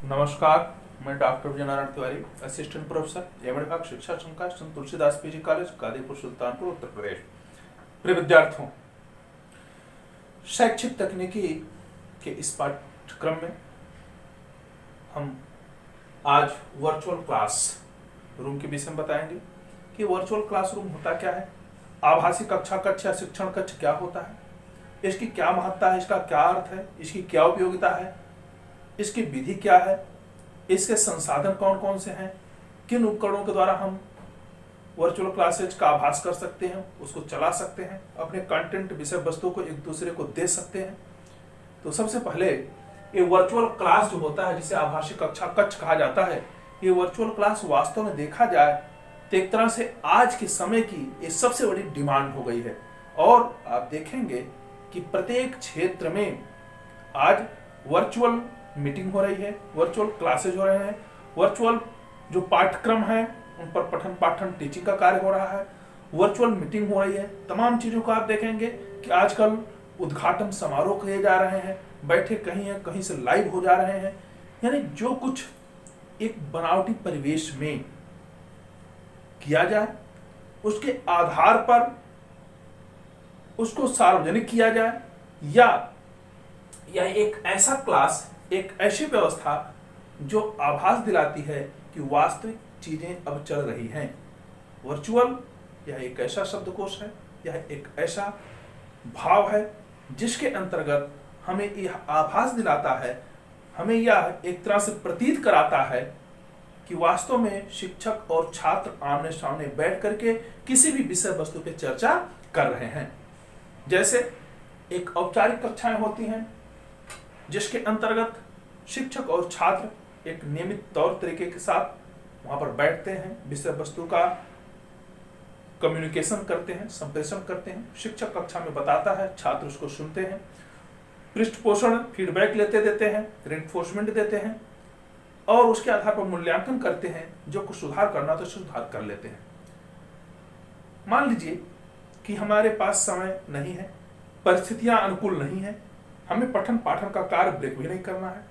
नमस्कार, मैं doctor Vijay Narayan Tiwari, assistant professor एवं विभाग शिक्षा संकाय संत तुलसीदास पीजी कॉलेज कादीपुर सुल्तानपुर उत्तर प्रदेश। प्रिय विद्यार्थियों, शैक्षिक तकनीकी के इस पाठ्यक्रम में हम आज वर्चुअल क्लास रूम के विषय में बताएंगे कि वर्चुअल क्लासरूम होता क्या है, आभासी कक्षा कक्ष या शिक्षण कक्ष क्या होता है, इसकी क्या महत्ता है, इसका क्या अर्थ है, इसकी क्या उपयोगिता है, इसकी विधि क्या है, इसके संसाधन कौन कौन से हैं, किन उपकरणों के द्वारा हम वर्चुअल क्लासेज का आभास कर सकते हैं, उसको चला सकते हैं, अपने कंटेंट विषय वस्तु को एक दूसरे को दे सकते हैं। तो सबसे पहले ये वर्चुअल क्लास जो होता है, जिसे आभासी कक्षा कक्ष कहा जाता है, ये वर्चुअल क्लास वास्तव में देखा जाए तो एक तरह से आज के समय की ये सबसे बड़ी डिमांड हो गई है। और आप देखेंगे कि प्रत्येक क्षेत्र में आज वर्चुअल मीटिंग हो रही है, वर्चुअल क्लासेज हो रहे हैं, वर्चुअल जो पाठ्यक्रम है उन पर पठन पाठन टीचिंग का कार्य हो रहा है, वर्चुअल मीटिंग हो रही है। तमाम चीजों को आप देखेंगे कि आजकल उद्घाटन समारोह किए जा रहे हैं, बैठे कहीं हैं कहीं से लाइव हो जा रहे हैं। यानी जो कुछ एक बनावटी परिवेश में किया जाए उसके आधार पर उसको सार्वजनिक किया जाए, या एक ऐसा क्लास, एक ऐसी व्यवस्था जो आभास दिलाती है कि वास्तविक चीजें अब चल रही हैं। वर्चुअल यह एक ऐसा शब्दकोश है, यह एक ऐसा भाव है जिसके अंतर्गत हमें यह आभास दिलाता है, हमें यह एक तरह से प्रतीत कराता है कि वास्तव में शिक्षक और छात्र आमने सामने बैठ करके किसी भी विषय वस्तु पे चर्चा कर रहे हैं। जैसे एक औपचारिक कक्षाएं होती हैं जिसके अंतर्गत शिक्षक और छात्र एक नियमित तौर तरीके के साथ वहां पर बैठते हैं, विषय वस्तु का कम्युनिकेशन करते हैं, संप्रेषण करते हैं। शिक्षक कक्षा में बताता है, छात्र उसको सुनते हैं, पृष्ठपोषण फीडबैक लेते देते हैं, रेनफोर्समेंट देते हैं और उसके आधार पर मूल्यांकन करते हैं। जो कुछ सुधार करना तो सुधार कर लेते हैं। मान लीजिए कि हमारे पास समय नहीं है, परिस्थितियां अनुकूल नहीं है, हमें पठन पाठन का कार्य ब्रेक भी नहीं करना है,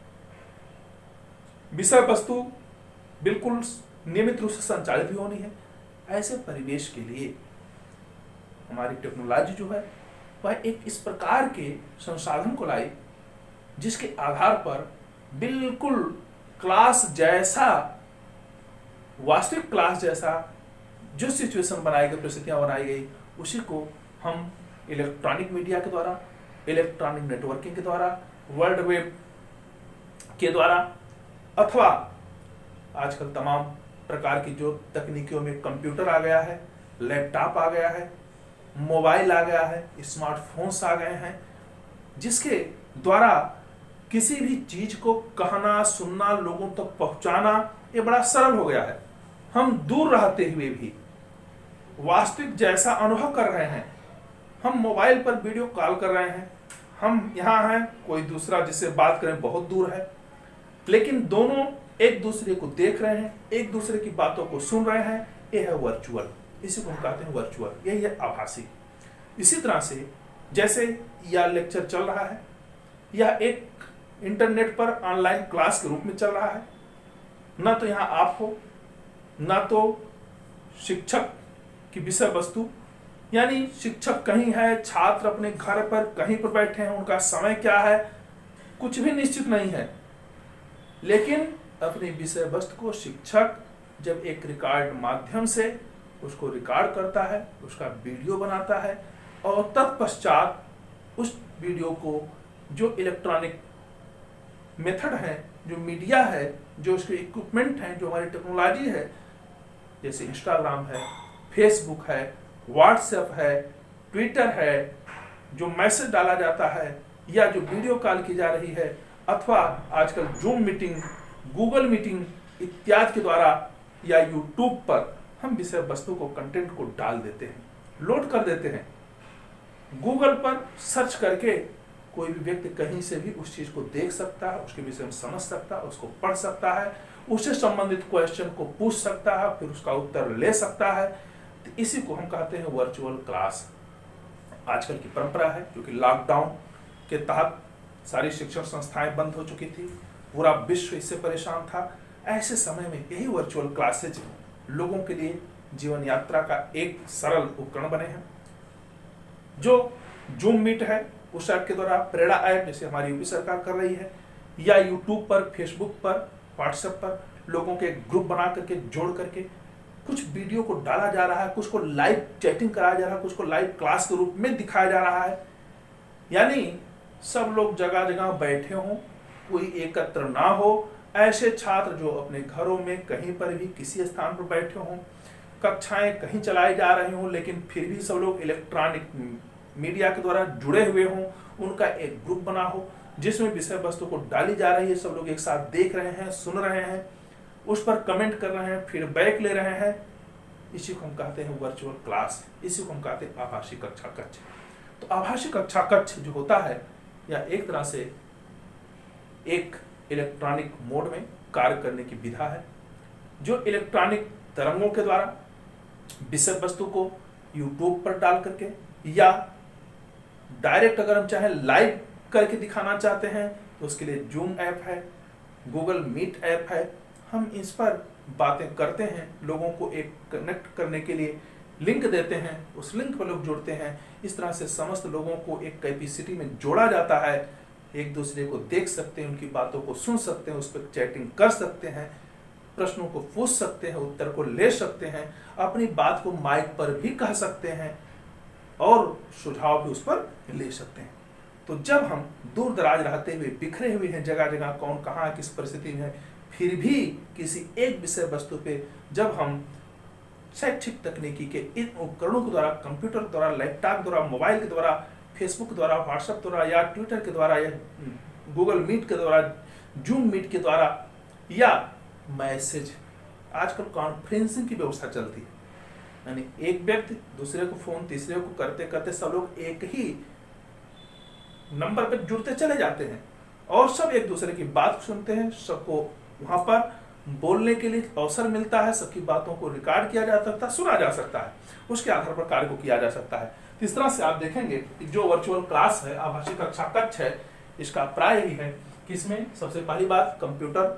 विषय वस्तु बिल्कुल नियमित रूप से संचालित भी होनी है। ऐसे परिवेश के लिए हमारी टेक्नोलॉजी जो है वह एक इस प्रकार के संसाधन को लाई जिसके आधार पर बिल्कुल क्लास जैसा, वास्तविक क्लास जैसा जो सिचुएशन बनाई गई, परिस्थितियां बनाई गई, उसी को हम इलेक्ट्रॉनिक मीडिया के द्वारा, इलेक्ट्रॉनिक नेटवर्किंग के द्वारा, वर्ल्ड वेब के द्वारा, अथवा आजकल तमाम प्रकार की जो तकनीकियों में कंप्यूटर आ गया है, लैपटॉप आ गया है, मोबाइल आ गया है, स्मार्टफोन्स आ गए हैं, जिसके द्वारा किसी भी चीज को कहना, सुनना, लोगों तक पहुंचाना ये बड़ा सरल हो गया है। हम दूर रहते हुए भी वास्तविक जैसा अनुभव कर रहे हैं। हम मोबाइल पर वीडियो कॉल कर रहे हैं, हम यहाँ हैं, कोई दूसरा जिससे बात करें बहुत दूर है, लेकिन दोनों एक दूसरे को देख रहे हैं, एक दूसरे की बातों को सुन रहे हैं। यह है वर्चुअल, इसी को हम कहते हैं वर्चुअल, यही है आभासी। इसी तरह से जैसे यह लेक्चर चल रहा है, यह एक इंटरनेट पर ऑनलाइन क्लास के रूप में चल रहा है। ना तो यहाँ आप हो, ना तो शिक्षक की विषय वस्तु, यानी शिक्षक कहीं है, छात्र अपने घर पर कहीं पर बैठे हैं, उनका समय क्या है कुछ भी निश्चित नहीं है। लेकिन अपनी विषय वस्तु को शिक्षक जब एक रिकॉर्ड माध्यम से उसको रिकॉर्ड करता है, उसका वीडियो बनाता है और तत्पश्चात उस वीडियो को जो इलेक्ट्रॉनिक मेथड है, जो मीडिया है, जो उसके इक्विपमेंट हैं, जो हमारी टेक्नोलॉजी है, जैसे इंस्टाग्राम है, फेसबुक है, व्हाट्सएप है, ट्विटर है, जो मैसेज डाला जाता है या जो वीडियो कॉल की जा रही है, अथवा आजकल जूम मीटिंग, गूगल मीटिंग इत्यादि के द्वारा या यूट्यूब पर हम विषय वस्तु को, कंटेंट को डाल देते हैं, लोड कर देते हैं। गूगल पर सर्च करके कोई भी व्यक्ति कहीं से भी उस चीज को देख सकता है, उसके विषय में समझ सकता है, उसको पढ़ सकता है, उससे संबंधित क्वेश्चन को पूछ सकता है, फिर उसका उत्तर ले सकता है। तो इसी को हम कहते हैं वर्चुअल क्लास। आजकल की परंपरा है, क्योंकि लॉकडाउन के तहत सारी शिक्षण संस्थाएं बंद हो चुकी थी, पूरा विश्व इससे परेशान था। ऐसे समय में यही वर्चुअल क्लासेज लोगों के लिए जीवन यात्रा का एक सरल उपकरण बने हैं। जो जूम मीट है उस ऐप के द्वारा, प्रेरणा ऐप जैसे हमारी यूपी सरकार कर रही है, या यूट्यूब पर, फेसबुक पर, व्हाट्सएप पर लोगों के ग्रुप बना करके जोड़ करके कुछ वीडियो को डाला जा रहा है, कुछ को लाइव चैटिंग कराया जा रहा है, कुछ को लाइव क्लास के रूप में दिखाया जा रहा है। यानी सब लोग जगह जगह बैठे हों, कोई एकत्र ना हो, ऐसे छात्र जो अपने घरों में कहीं पर भी किसी स्थान पर बैठे हों, कक्षाएं कहीं चलाई जा रही हों, लेकिन फिर भी सब लोग इलेक्ट्रॉनिक मीडिया के द्वारा जुड़े हुए हों, उनका एक ग्रुप बना हो जिसमें विषय वस्तु को डाली जा रही है, सब लोग एक साथ देख रहे हैं, सुन रहे हैं, उस पर कमेंट कर रहे हैं, फीडबैक ले रहे हैं। इसी को हम कहते हैं वर्चुअल क्लास, इसी को हम कहते हैं आभासी कक्षा कक्ष। तो आभासी कक्षा कक्ष जो होता है या एक तरह से एक इलेक्ट्रॉनिक मोड में कार्य करने की विधा है, जो इलेक्ट्रॉनिक तरंगों के द्वारा विषय वस्तु को यूट्यूब पर डाल करके, या डायरेक्ट अगर हम चाहें लाइव करके दिखाना चाहते हैं तो उसके लिए जूम ऐप है, गूगल मीट ऐप है। हम इस पर बातें करते हैं, लोगों को एक कनेक्ट करने के लिए लिंक देते हैं, उस लिंक पर लोग जुड़ते हैं। इस तरह से समस्त लोगों को एक कैपेसिटी में जोड़ा जाता है, एक दूसरे को देख सकते हैं, उनकी बातों को सुन सकते हैं, उस पर चैटिंग कर सकते हैं, प्रश्नों को पूछ सकते हैं, उत्तर को ले सकते हैं, अपनी बात को माइक पर भी कह सकते हैं और सुझाव भी उस पर ले सकते हैं। तो जब हम दूर दराज रहते हुए बिखरे हुए हैं, जगह जगह कौन कहाँ किस परिस्थिति में है, फिर भी किसी एक विषय वस्तु पे जब हम शैक्षिक तकनीकी के इन उपकरणों के द्वारा, कंप्यूटर के द्वारा, लैपटॉप के द्वारा, मोबाइल के द्वारा, फेसबुक के द्वारा, व्हाट्सएप के द्वारा, या ट्विटर के द्वारा, या गूगल मीट के द्वारा, जूम मीट के द्वारा, या मैसेज, आजकल कॉन्फ्रेंसिंग की व्यवस्था चलती है, यानी एक व्यक्ति दूसरे को फोन, तीसरे को करते करते सब लोग एक ही नंबर पर जुड़ते चले जाते हैं और सब एक दूसरे की बात सुनते हैं, सबको वहां पर बोलने के लिए अवसर मिलता है, सबकी बातों को रिकॉर्ड किया जा सकता है, सुना जा सकता है, उसके आधार पर कार्य को किया जा सकता है। इस तरह से आप देखेंगे कि जो वर्चुअल क्लास है, आभासी कक्षा कक्ष है, इसका प्राय यही है कि इसमें सबसे पहली बात कंप्यूटर,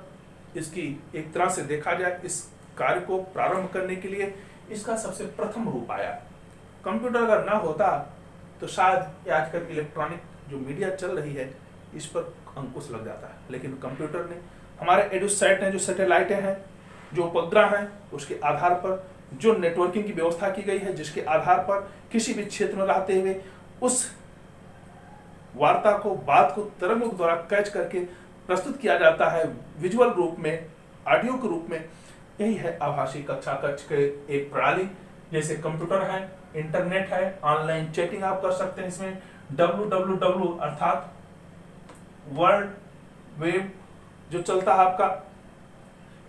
इसकी एक तरह से देखा जाए इस कार्य को प्रारंभ करने के लिए इसका सबसे प्रथम रूप आया। कंप्यूटर अगर ना होता तो शायद आजकल इलेक्ट्रॉनिक जो मीडिया चल रही है इस पर अंकुश लग जाता है, लेकिन कंप्यूटर ने, हमारे एडुसैट हैं, जो सैटेलाइटें हैं, जो उपग्रह हैं, उसके आधार पर जो नेटवर्किंग की व्यवस्था की गई है, जिसके आधार पर किसी भी क्षेत्र में रहते हुए उस वार्ता को, बात को तरंगों द्वारा कैच करके प्रस्तुत किया जाता है विजुअल रूप में, ऑडियो के रूप में। यही है आभासी कक्षा कक्ष के एक प्रणाली। जैसे कंप्यूटर है, इंटरनेट है, ऑनलाइन चैटिंग आप कर सकते हैं इसमें, www अर्थात वर्ल्ड वेब जो चलता है आपका,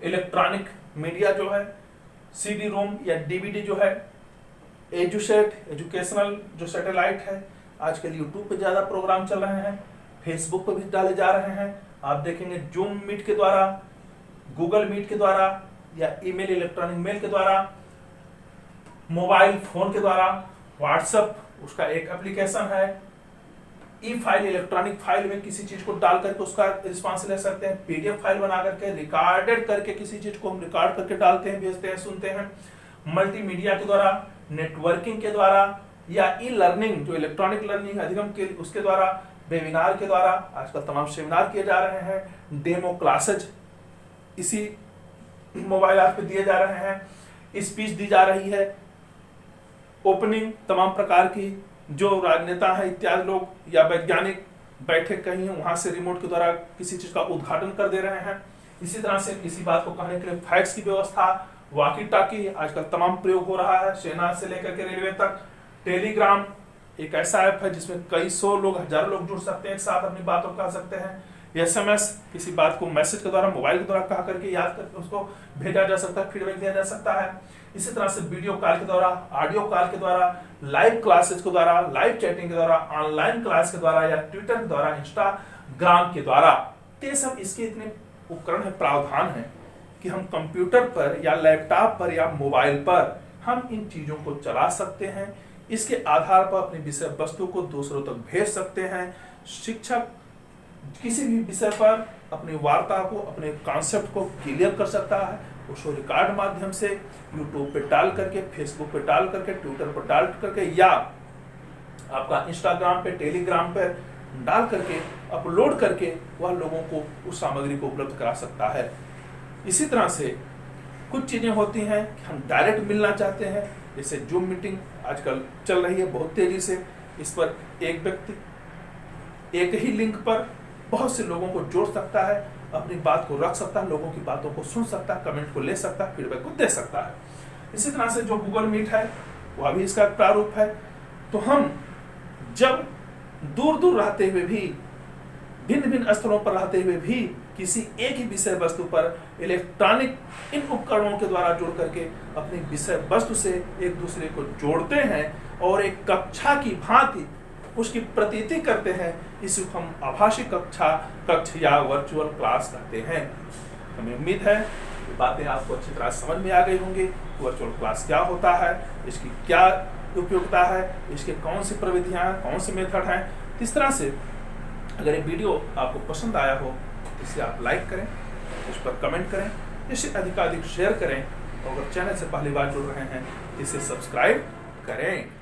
इलेक्ट्रॉनिक मीडिया जो है, CD रोम या DVD जो है, एजुसेट एजुकेशनल जो सैटेलाइट है, आजकल यूट्यूब पे ज्यादा प्रोग्राम चल रहे हैं, फेसबुक पे भी डाले जा रहे हैं। आप देखेंगे जूम मीट के द्वारा, गूगल मीट के द्वारा, या ईमेल, इलेक्ट्रॉनिक मेल के द्वारा, मोबाइल फोन के द्वारा, व्हाट्सएप उसका एक एप्लीकेशन है, ई फाइल, इलेक्ट्रॉनिक फाइल में किसी चीज को डाल करके उसका रिस्पांस ले सकते हैं, PDF फाइल बना करके रिकॉर्डेड करके किसी चीज को हम रिकॉर्ड करके डालते हैं, भेजते हैं, सुनते हैं। मल्टीमीडिया के द्वारा, नेटवर्किंग के द्वारा, या ई लर्निंग जो इलेक्ट्रॉनिक लर्निंग अधिगम के उसके द्वारा, वेबिनार के द्वारा, आजकल तमाम सेमिनार किए जा रहे हैं, डेमो क्लासेज इसी मोबाइल ऐप पे दिए जा रहे हैं, स्पीच दी जा रही है, ओपनिंग तमाम प्रकार की, जो राजनेता है इत्यादि लोग या वैज्ञानिक बैठे कहीं वहां से रिमोट के द्वारा किसी चीज का उद्घाटन कर दे रहे हैं। इसी तरह से किसी बात को कहने के लिए फैक्स की व्यवस्था, वॉकी टॉकी आजकल तमाम प्रयोग हो रहा है, सेना से लेकर के रेलवे तक। टेलीग्राम एक ऐसा ऐप है जिसमें कई सौ लोग, हजारों लोग जुड़ सकते हैं, एक साथ अपनी बातों कह सकते हैं। SMS किसी बात को मैसेज के द्वारा, मोबाइल के द्वारा कहा करके याद करके उसको भेजा जा सकता है, फीडबैक दिया जा सकता है। इसी तरह से वीडियो कॉल के द्वारा, ऑडियो कॉल के द्वारा, लाइव क्लासेस के द्वारा, लाइव चैटिंग के द्वारा, ऑनलाइन क्लास के द्वारा, या ट्विटर के द्वारा, इंस्टाग्राम के द्वारा। ये सब इसके इतने उपकरण है, प्रावधान है कि हम कंप्यूटर पर या लैपटॉप पर या मोबाइल पर हम इन चीजों को चला सकते हैं। इसके आधार पर अपनी विषय वस्तु को दूसरों तक भेज सकते हैं। शिक्षक किसी भी विषय पर अपनी वार्ता को, अपने कॉन्सेप्ट को क्लियर कर सकता है। उसको रिकॉर्ड माध्यम से यूट्यूब पे डाल करके, फेसबुक पे डाल करके, ट्विटर पर डाल करके, या आपका इंस्टाग्राम पे, टेलीग्राम पे डाल करके, अपलोड करके वह लोगों को उस सामग्री को उपलब्ध करा सकता है। इसी तरह से कुछ चीजें होती हैं कि हम डायरेक्ट मिलना चाहते हैं, जैसे जूम मीटिंग आजकल चल रही है बहुत तेजी से। इस पर एक व्यक्ति एक ही लिंक पर बहुत से लोगों को जोड़ सकता है, अपनी बात को रख सकता है, लोगों की बातों को सुन सकता है, कमेंट को ले सकता है, फीडबैक को दे सकता है। इसी तरह से जो गूगल मीट है वह भी इसका प्रारूप है। तो हम जब दूर दूर रहते हुए भी, भिन्न भिन्न स्थलों पर रहते हुए भी किसी एक ही विषय वस्तु पर इलेक्ट्रॉनिक इन उपकरणों के द्वारा जुड़ करके अपनी विषय वस्तु से एक दूसरे को जोड़ते हैं और एक कक्षा की भांति उसकी प्रतीति करते हैं, इसे हम आभासी कक्ष या वर्चुअल क्लास कहते हैं। हमें उम्मीद है कि बातें आपको अच्छी तरह समझ में आ गई होंगी। वर्चुअल क्लास क्या होता है, इसकी क्या उपयोगिता है, इसके कौन सी प्रविधियां हैं, कौन से मेथड हैं। इस तरह से अगर ये वीडियो आपको पसंद आया हो तो इसे आप लाइक करें, उस पर कमेंट करें, इसे अधिकाधिक शेयर करें और अगर चैनल से पहली बार जुड़ रहे हैं इसे सब्सक्राइब करें।